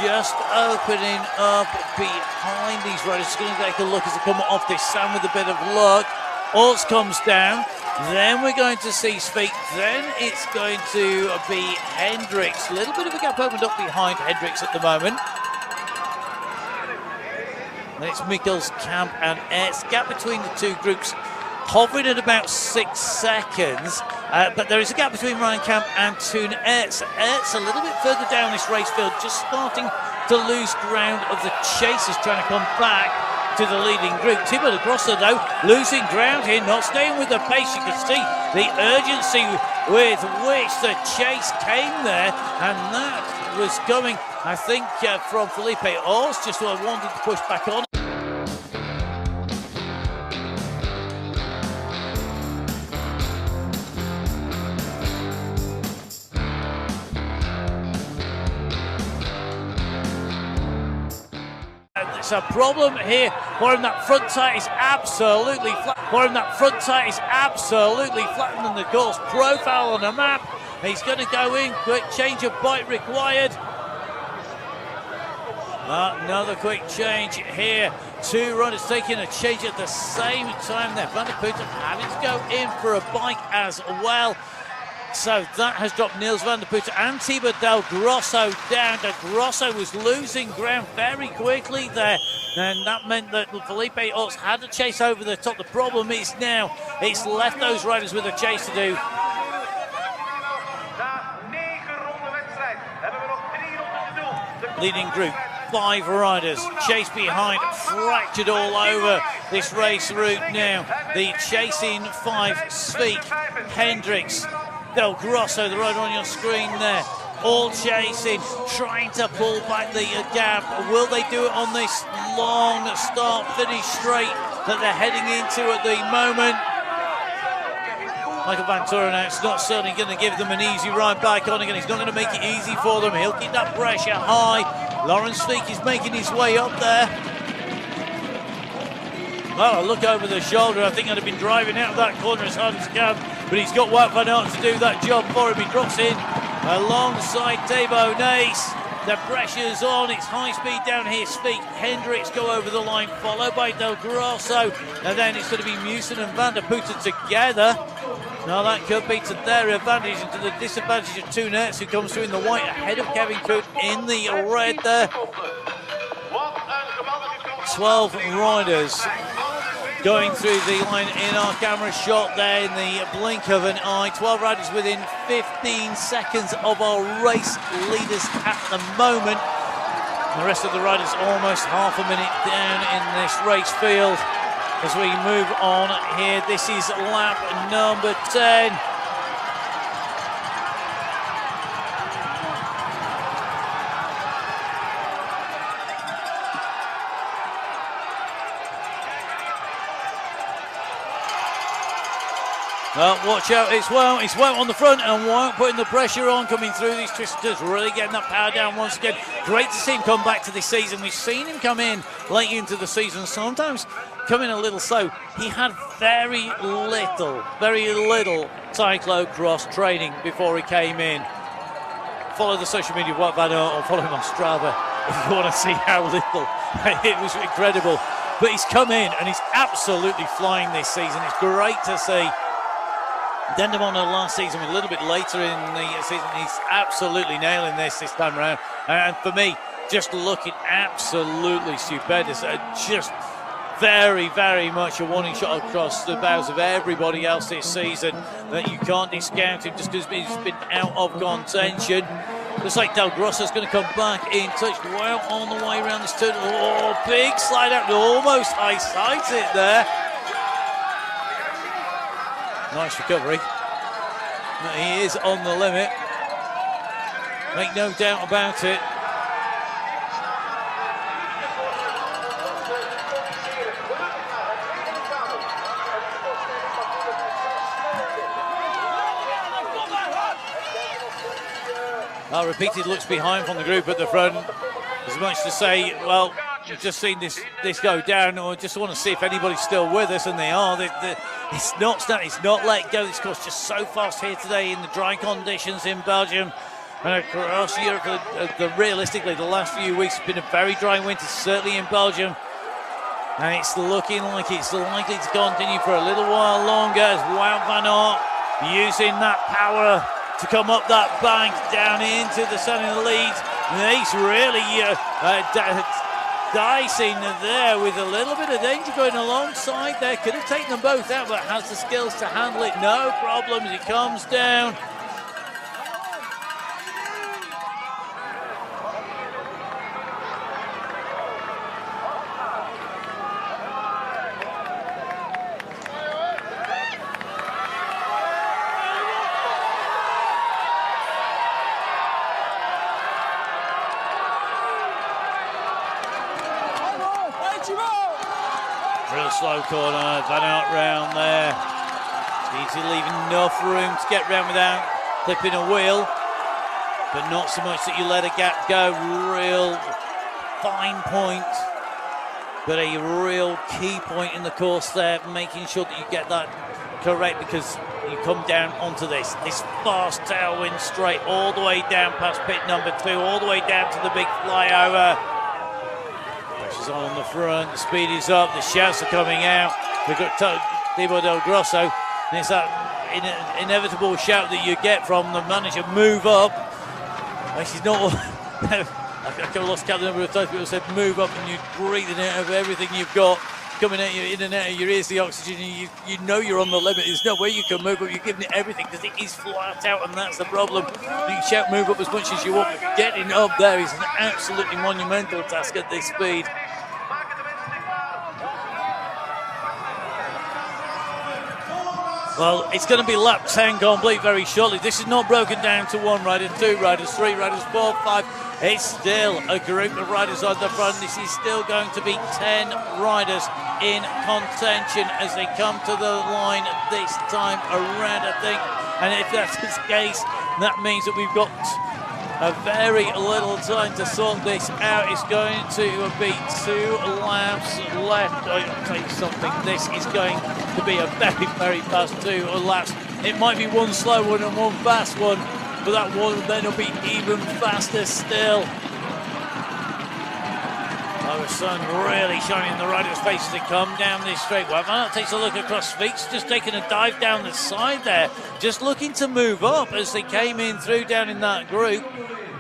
Just opening up behind these riders. Just going to take a look as they come off this sand with a bit of luck. Orts comes down. Then we're going to see Speak. Then it's going to be Hendricks. A little bit of a gap opened up behind Hendricks at the moment. Then it's Mikkels, Camp and Aerts. Gap between the two groups hovering at about 6 seconds. But there is a gap between Ryan Camp and Toon Aerts. Aerts a little bit further down this race field, just starting to lose ground of the chasers trying to come back to the leading group. Thibaut Grosso, though, losing ground here, not staying with the pace. You can see the urgency with which the chase came there, and that was coming, I think, from Felipe Ors, just wanted to push back on. It's a problem here for him. That front tire is absolutely flat. For him, that front tire is absolutely flattened in the course profile on the map. He's going to go in. Quick change of bike required. Another quick change here. Two runners taking a change at the same time there. Van der Putten having to go in for a bike as well. So that has dropped Niels van der Putten and Thibaut Del Grosso down. Del Grosso was losing ground very quickly there, and that meant that Felipe Ors had to chase over the top. The problem is now it's left those riders with a chase to do. Leading group, 5 riders, chase behind, fractured all over this race route now. The chasing 5, Speak, Hendricks, Del Grosso, the rider on your screen there, all chasing, trying to pull back the gap. Will they do it on this long start-finish straight that they're heading into at the moment? Michael Van Torenhout's not certainly going to give them an easy ride back on again. He's not going to make it easy for them. He'll keep that pressure high. Lawrence Speak is making his way up there. Well, a look over the shoulder. I think I'd have been driving out of that corner as hard as he can, but he's got Wout van Aert to do that job for him. He drops in alongside Thabo Nace. The pressure's on. It's high speed down here. Speak, Hendricks go over the line, followed by Del Grosso, and then it's going to be Mewson and Van der Putten together. Now that could be to their advantage and to the disadvantage of Toon Aerts, who comes through in the white ahead of Kevin Cook in the red there. 12 riders going through the line in our camera shot there in the blink of an eye. 12 riders within 15 seconds of our race leaders at the moment. The rest of the riders almost half a minute down in this race field. As we move on here, this is lap number 10. Watch out, it's Wout on the front, and Wout putting the pressure on, coming through these twisters, really getting that power down once again. Great to see him come back to this season. We've seen him come in late into the season, sometimes come in a little slow. He had very little cyclocross training before he came in. Follow the social media of Wout van Aert or follow him on Strava if you want to see how little. It was incredible. But he's come in and he's absolutely flying this season. It's great to see. Dendermonde last season, a little bit later in the season, he's absolutely nailing this time around. And for me, just looking absolutely stupendous. Just very, very much a warning shot across the bows of everybody else this season, that you can't discount him just because he's been out of contention. Looks like Del Grosso's going to come back in touch. Well, on the way around this turn. Oh, big slide out. Almost high sides it there. Nice recovery. that he is on the limit. Make no doubt about it. Repeated looks behind from the group at the front. As much to say, well, we've just seen this go down, or just want to see if anybody's still with us, and they are. It's not let go. This course just so fast here today in the dry conditions in Belgium. And across Europe, realistically, the last few weeks have been a very dry winter, certainly in Belgium. And it's looking like it's likely to continue for a little while longer as Wout van Aert using that power to come up that bank down into the sun in the lead. And he's really dicing there with a little bit of danger going alongside there. Could have taken them both out, but has the skills to handle it. No problems. He comes down. Real slow corner, Van Aert round there. Needs to leave enough room to get round without clipping a wheel, but not so much that you let a gap go. Real fine point, but a real key point in the course there, making sure that you get that correct, because you come down onto this fast tailwind straight all the way down past pit number 2, all the way down to the big flyover. Pressure's on the front, the speed is up, the shouts are coming out. We've got Thibaut Del Grosso, and it's that inevitable shout that you get from the manager, move up. Which is not, I've lost count the number of times people said move up, and you're breathing out of everything you've got coming at you in and out of your ears, the oxygen, and you know you're on the limit. There's no way you can move up. You're giving it everything because it is flat out, and that's the problem. You can shout move up as much as you want, but getting up there is an absolutely monumental task at this speed. Well, it's going to be lap 10 complete very shortly. This is not broken down to 1 rider, 2 riders, 3 riders, 4, 5. It's still a group of riders on the front. This is still going to be 10 riders in contention as they come to the line this time around, I think. And if that's the case, that means that we've got a very little time to sort this out. It's going to be 2 laps left. I'll tell you something, this is going to be a very, very fast 2 laps. It might be 1 slow one and 1 fast one, but that one then will be even faster still. Oh, the sun really shining in the riders' faces to come down this straight. Well, Van Aert takes a look across Speaks, just taking a dive down the side there, just looking to move up as they came in through down in that group.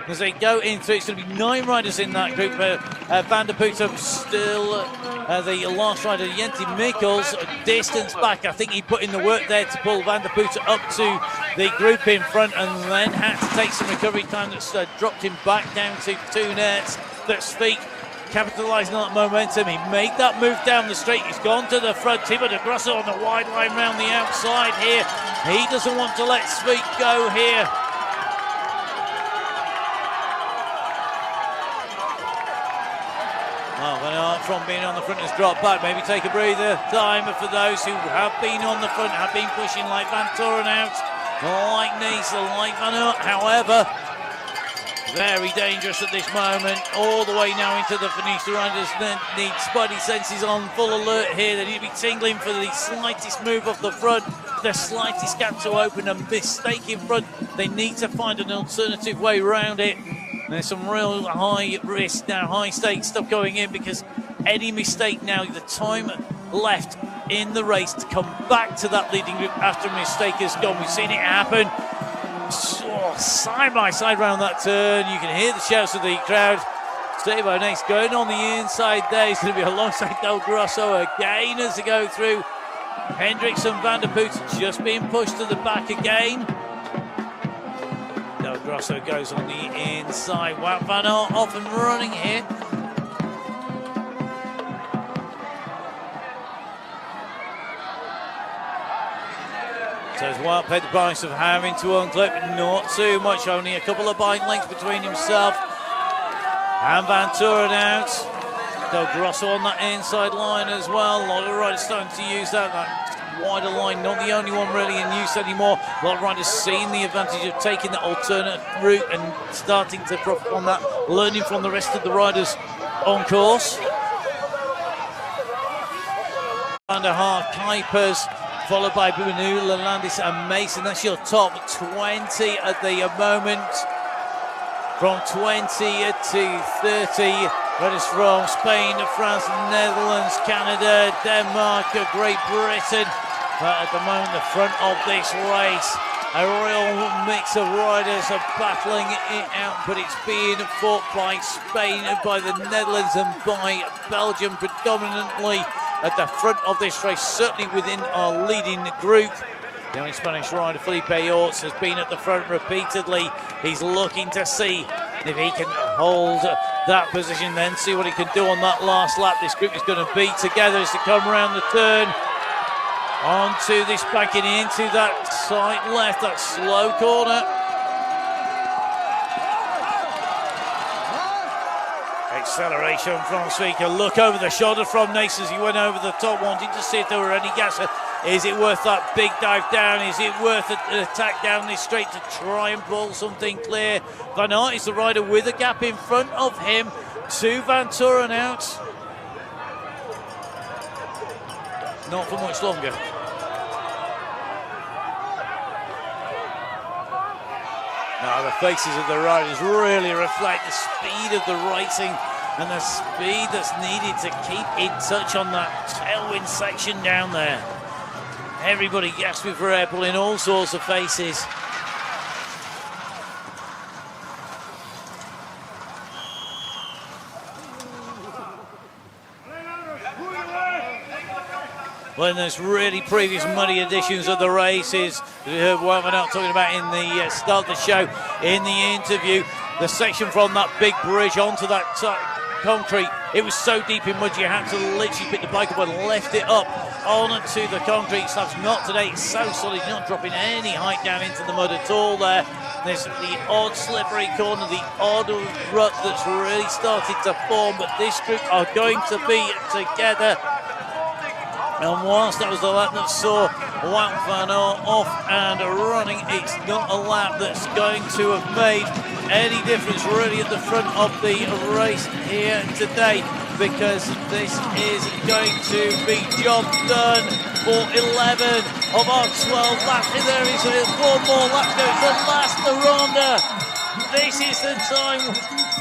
As they go in through, it's going to be 9 riders in that group. Van der Poel still the last rider, Jenti Mikkels, distance back. I think he put in the work there to pull Van der Poel up to the group in front, and then had to take some recovery time that's dropped him back down to 2 nets. That Speak capitalising on that momentum. He made that move down the straight. He's gone to the front. Thibaut de Grosso on the wide line round the outside here. He doesn't want to let Speak go here. Well, Van Aert from being on the front has dropped back. Maybe take a breather time for those who have been on the front, have been pushing like Van Toren out, like Nice, like Van Aert. However, very dangerous at this moment. All the way now into the finish. The riders need spidey senses on full alert here. They need to be tingling for the slightest move off the front, the slightest gap to open, a mistake in front. They need to find an alternative way around it. There's some real high risk now, high stakes stuff going in, because any mistake now, the time left in the race to come back to that leading group after a mistake has gone. We've seen it happen side by side round that turn. You can hear the shouts of the crowd. Thibaut next going on the inside there. He's going to be alongside Del Grosso again as they go through. Hendricks and Van der Poel just being pushed to the back again. Del Grosso goes on the inside. Wout van Aert off and running here. So as Wout paid the price of having to unclip, not too much, only a couple of bike lengths between himself and Van Turen out. Del Grosso on that inside line as well. A lot of riders starting to use that wider line, not the only one really in use anymore. A lot of riders seeing the advantage of taking that alternate route and starting to profit on that, learning from the rest of the riders on course. Van der Haar, Kuipers, followed by Bounou, Lalandis and Mason. That's your top 20 at the moment. From 20 to 30, riders from Spain, France, Netherlands, Canada, Denmark, Great Britain. But at the moment, the front of this race, a real mix of riders are battling it out, but it's being fought by Spain, by the Netherlands and by Belgium predominantly at the front of this race, certainly within our leading group. The only Spanish rider, Felipe Orts, has been at the front repeatedly. He's looking to see if he can hold that position, then see what he can do on that last lap. This group is going to be together as they come around the turn. Onto this banking into that side left, that slow corner. Acceleration from Speaker. Look over the shoulder from Nace as he went over the top, wanting to see if there were any gaps. Is it worth that big dive down? Is it worth an attack down this straight to try and pull something clear? Van Aert is the rider with a gap in front of him. Two Van Turen out. Not for much longer. Now the faces of the riders really reflect the speed of the racing and the speed that's needed to keep in touch on that tailwind section down there. Everybody gasping for air, pulling all sorts of faces. Well, in those really previous muddy editions of the races, we heard Wout van Aert talking about in the start of the show, in the interview, the section from that big bridge onto that concrete, it was so deep in mud you had to literally pick the bike up and lift it up onto the concrete slabs. Not today, it's so solid, not dropping any height down into the mud at all there. There's the odd slippery corner, the odd rut that's really started to form, but this group are going to be together. And whilst that was the lap that saw Wout van Aert off and running, it's not a lap that's going to have made any difference really at the front of the race here today, because this is going to be job done for 11 of our 12 laps. There is one more lap to go, the last ronda. This is the time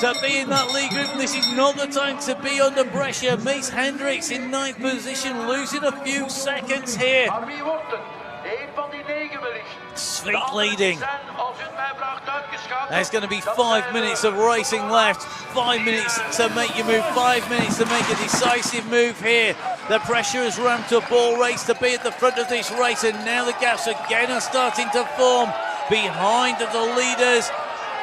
to be in that lead group. This is not the time to be under pressure. Mace Hendricks in 9th position, losing a few seconds here. Sweet leading. There's going to be 5 minutes of racing left. 5 minutes to make your move. 5 minutes to make a decisive move here. The pressure has ramped up all race to be at the front of this race, and now the gaps again are starting to form behind the leaders.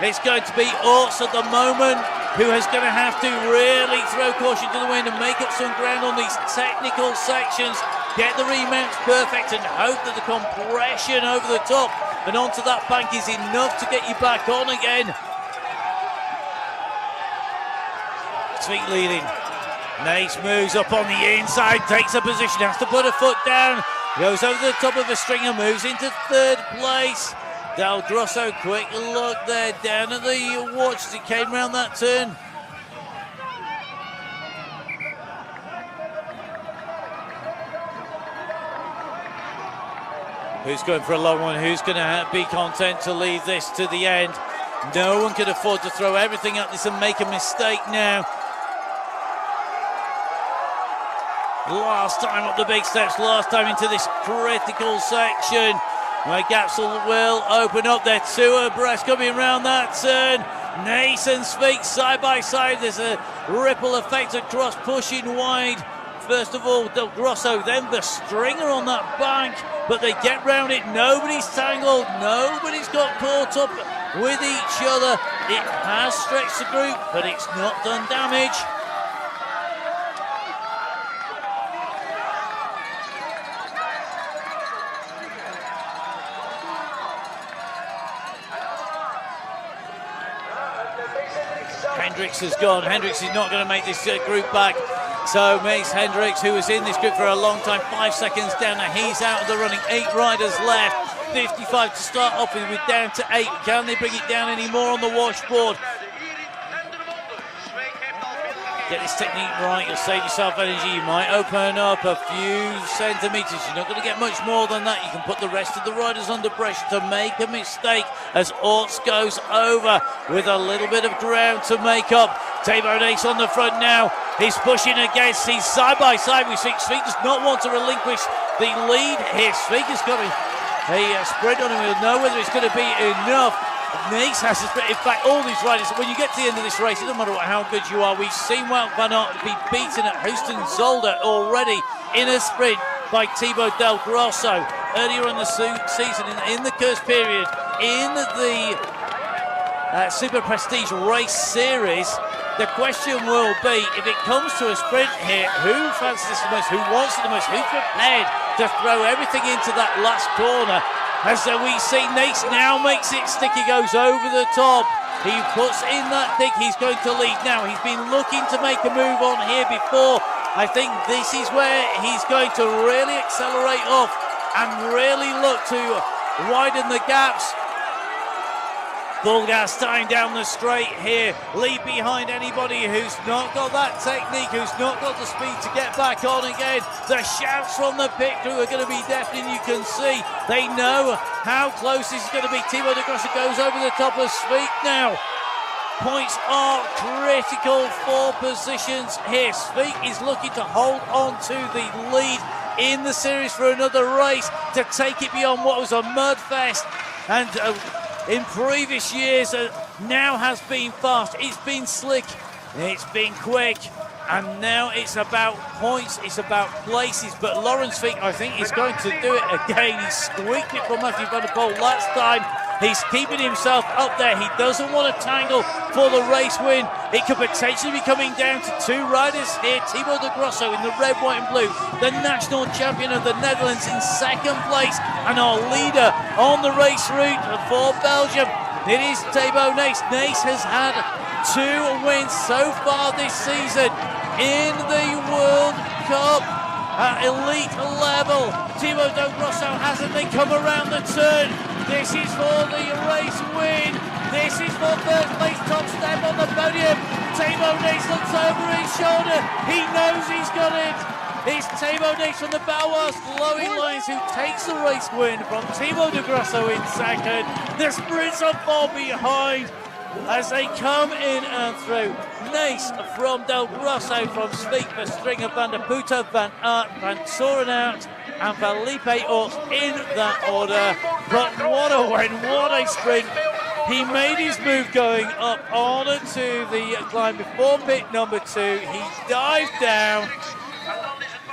It's going to be Orts at the moment, who is going to have to really throw caution to the wind and make up some ground on these technical sections, get the remounts perfect and hope that the compression over the top and onto that bank is enough to get you back on again. Sweet leading. Nace moves up on the inside, takes a position, has to put a foot down, goes over the top of the stringer, moves into 3rd place. Del Grosso, quick look there down at the watch as he came round that turn. Who's going for a long one? Who's going to be content to leave this to the end? No one can afford to throw everything at this and make a mistake now. Last time up the big steps, last time into this critical section. My gaps will open up. They're two abreast coming around that turn. Nace and Sveik side by side. There's a ripple effect across, pushing wide. First of all, Del Grosso, then the stringer on that bank. But they get round it. Nobody's tangled. Nobody's got caught up with each other. It has stretched the group, but it's not done damage. Hendricks has gone. Hendricks is not going to make this group back. So Mace Hendricks, who was in this group for a long time, 5 seconds down. Now he's out of the running. 8 riders left. 55 to start off with. We're down to 8. Can they bring it down any more on the washboard? Get this technique right, you'll save yourself energy. You might open up a few centimetres. You're not going to get much more than that. You can put the rest of the riders under pressure to make a mistake as Orts goes over with a little bit of ground to make up. Tabo Nace on the front now. He's pushing against. He's side by side with Sveik. Sveik does not want to relinquish the lead here. Sveik has got a sprint on him. We'll know whether it's going to be enough. Nace has to sprint. In fact, all these riders, when you get to the end of this race, it doesn't matter how good you are. We've seen Wout van Aert be beaten at Houston Zolder already in a sprint by Thibaut Del Grosso earlier in the season in the curse period in the Super Prestige Race Series. The question will be, if it comes to a sprint here, who fancies this the most, who wants it the most, who's prepared to throw everything into that last corner? As we see, Nace now makes it stick. He goes over the top. He puts in that dig. He's going to lead now. He's been looking to make a move on here before. I think this is where he's going to really accelerate off and really look to widen the gaps. Full gas time down the straight here. Leave behind anybody who's not got that technique, who's not got the speed to get back on again. The shouts from the pit crew are going to be deafening. You can see they know how close this is going to be. Thibaut de Grosse goes over the top of Sveik now. Points are critical for positions here. Sveik is looking to hold on to the lead in the series for another race to take it beyond what was a mud fest. And in previous years, now has been fast, it's been slick, it's been quick, and now it's about points, it's about places. But Laurens Sveik, I think, is going to do it again. He squeaked it from Mathieu van der Poel last time. He's keeping himself up there. He doesn't want to tangle for the race win. It could potentially be coming down to 2 riders here. Thibaut de Grosso in the red, white and blue, the national champion of the Netherlands in 2nd place, and our leader on the race route for Belgium. It is Tabo Nace. Nace has had 2 wins so far this season in the World Cup at elite level. Thibaut de Grosso hasn't been come around the turn. This is for the race win. This is for 3rd place, top step on the podium. Tabo Nace looks over his shoulder. He knows he's got it. It's Tabo Nace from the Baloise Glowing Lines who takes the race win from Thibaut de Grosso in 2nd. The sprints are far behind as they come in and through. Nace from Del Grosso, from Sveik, Verstringer, Van der Putte, Van Aert, Van Sorenhout, and Felipe Orts in that order. But what a win, what a sprint. He made his move going up onto the climb before pit number 2. He dived down.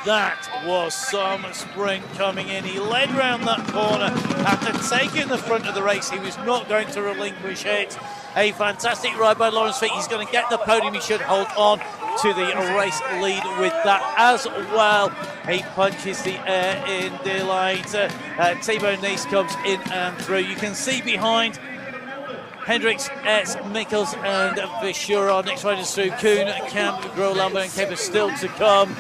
That was some sprint coming in. He led round that corner after taking the front of the race. He was not going to relinquish it. A fantastic ride by Laurens Sveik. He's going to get the podium. He should hold on to the race lead with that as well. He punches the air in delight. Tabo Nace comes in and through. You can see behind Hendricks, Aerts, Mikkels and Vishura. Our next riders through. Kuhn, Camp, Groh, Lambert and Kemper still to come.